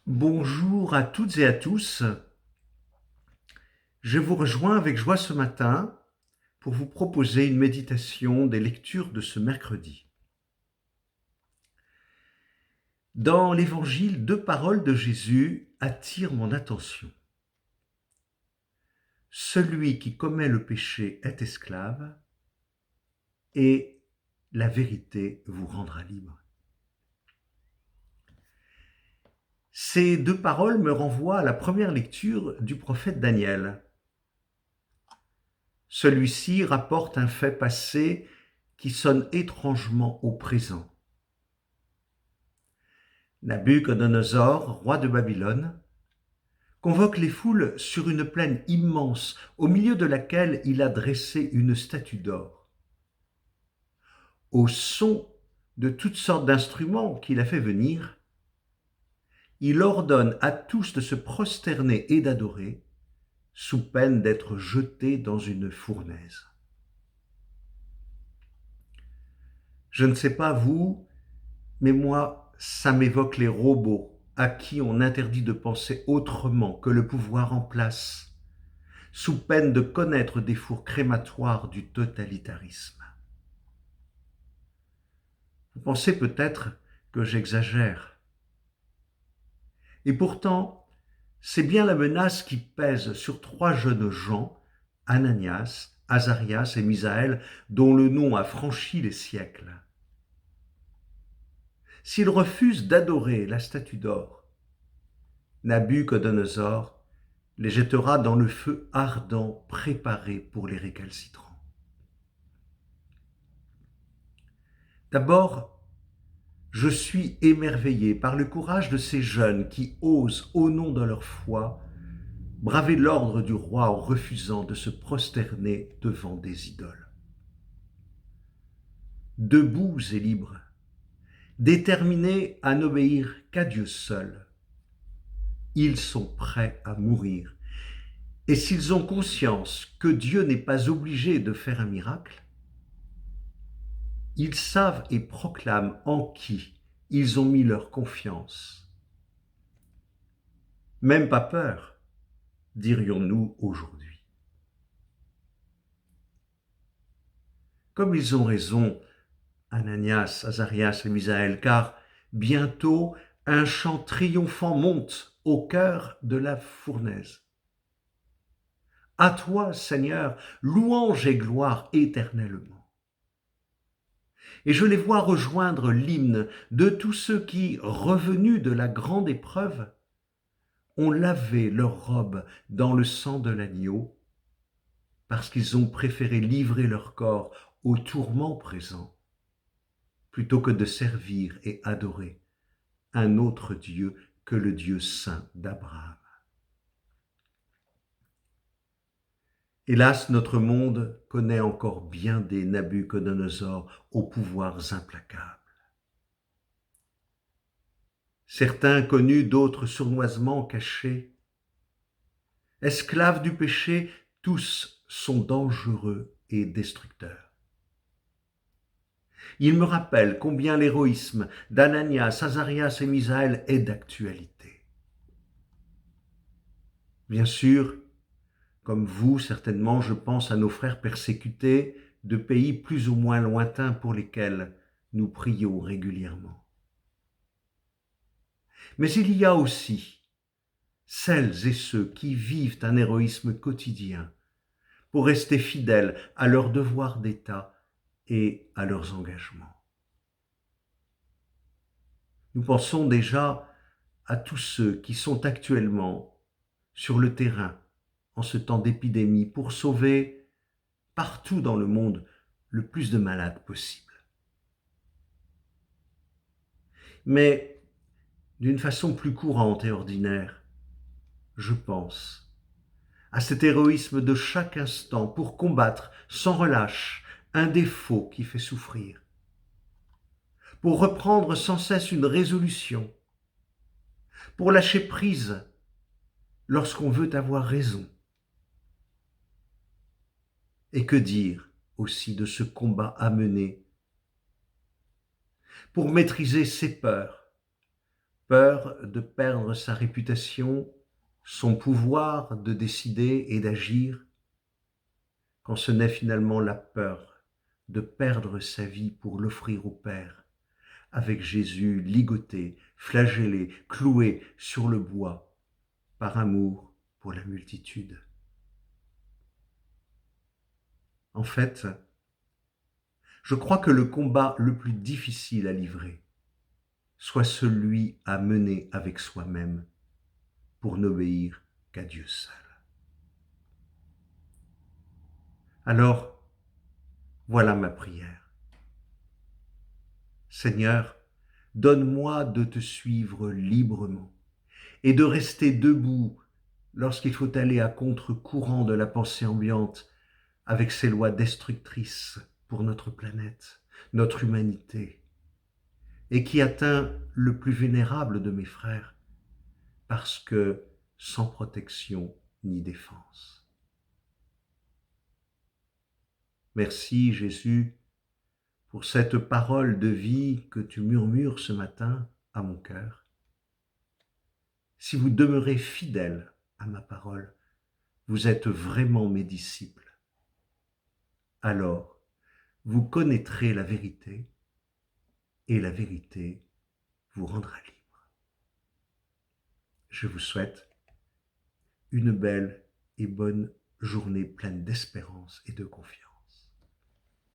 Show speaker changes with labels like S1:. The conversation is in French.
S1: Bonjour à toutes et à tous. Je vous rejoins avec joie ce matin pour vous proposer une méditation des lectures de ce mercredi. Dans l'Évangile, deux paroles de Jésus attirent mon attention. Celui qui commet le péché est esclave et la vérité vous rendra libre. Ces deux paroles me renvoient à la première lecture du prophète Daniel. Celui-ci rapporte un fait passé qui sonne étrangement au présent. Nabuchodonosor, roi de Babylone, convoque les foules sur une plaine immense au milieu de laquelle il a dressé une statue d'or. Au son de toutes sortes d'instruments qu'il a fait venir, il ordonne à tous de se prosterner et d'adorer, sous peine d'être jetés dans une fournaise. Je ne sais pas vous, mais moi, ça m'évoque les robots à qui on interdit de penser autrement que le pouvoir en place, sous peine de connaître des fours crématoires du totalitarisme. Vous pensez peut-être que j'exagère. Et pourtant, c'est bien la menace qui pèse sur trois jeunes gens, Ananias, Azarias et Misaël, dont le nom a franchi les siècles. S'ils refusent d'adorer la statue d'or, Nabuchodonosor les jettera dans le feu ardent préparé pour les récalcitrants. D'abord, je suis émerveillé par le courage de ces jeunes qui osent, au nom de leur foi, braver l'ordre du roi en refusant de se prosterner devant des idoles. Debout et libres, déterminés à n'obéir qu'à Dieu seul, ils sont prêts à mourir. Et s'ils ont conscience que Dieu n'est pas obligé de faire un miracle, ils savent et proclament en qui ils ont mis leur confiance. Même pas peur, dirions-nous aujourd'hui. Comme ils ont raison, Ananias, Azarias et Misaël, car bientôt un chant triomphant monte au cœur de la fournaise. À toi, Seigneur, louange et gloire éternellement. Et je les vois rejoindre l'hymne de tous ceux qui, revenus de la grande épreuve, ont lavé leurs robes dans le sang de l'agneau, parce qu'ils ont préféré livrer leur corps au tourment présent, plutôt que de servir et adorer un autre Dieu que le Dieu saint d'Abraham. Hélas, notre monde connaît encore bien des Nabuchodonosor aux pouvoirs implacables. Certains connus, d'autres sournoisement cachés. Esclaves du péché, tous sont dangereux et destructeurs. Il me rappelle combien l'héroïsme d'Ananias, Azarias et Misaël est d'actualité. Bien sûr, comme vous, certainement, je pense à nos frères persécutés de pays plus ou moins lointains pour lesquels nous prions régulièrement. Mais il y a aussi celles et ceux qui vivent un héroïsme quotidien pour rester fidèles à leurs devoirs d'État et à leurs engagements. Nous pensons déjà à tous ceux qui sont actuellement sur le terrain en ce temps d'épidémie pour sauver partout dans le monde le plus de malades possible. Mais d'une façon plus courante et ordinaire, je pense à cet héroïsme de chaque instant pour combattre sans relâche un défaut qui fait souffrir, pour reprendre sans cesse une résolution, pour lâcher prise lorsqu'on veut avoir raison. Et que dire aussi de ce combat à mener pour maîtriser ses peurs, peur de perdre sa réputation, son pouvoir de décider et d'agir, quand ce n'est finalement la peur de perdre sa vie pour l'offrir au Père, avec Jésus ligoté, flagellé, cloué sur le bois, par amour pour la multitude. En fait, je crois que le combat le plus difficile à livrer soit celui à mener avec soi-même pour n'obéir qu'à Dieu seul. Alors, voilà ma prière. Seigneur, donne-moi de te suivre librement et de rester debout lorsqu'il faut aller à contre-courant de la pensée ambiante avec ses lois destructrices pour notre planète, notre humanité, et qui atteint le plus vénérable de mes frères, parce que sans protection ni défense. Merci Jésus pour cette parole de vie que tu murmures ce matin à mon cœur. Si vous demeurez fidèles à ma parole, vous êtes vraiment mes disciples. Alors, vous connaîtrez la vérité et la vérité vous rendra libre. Je vous souhaite une belle et bonne journée pleine d'espérance et de confiance.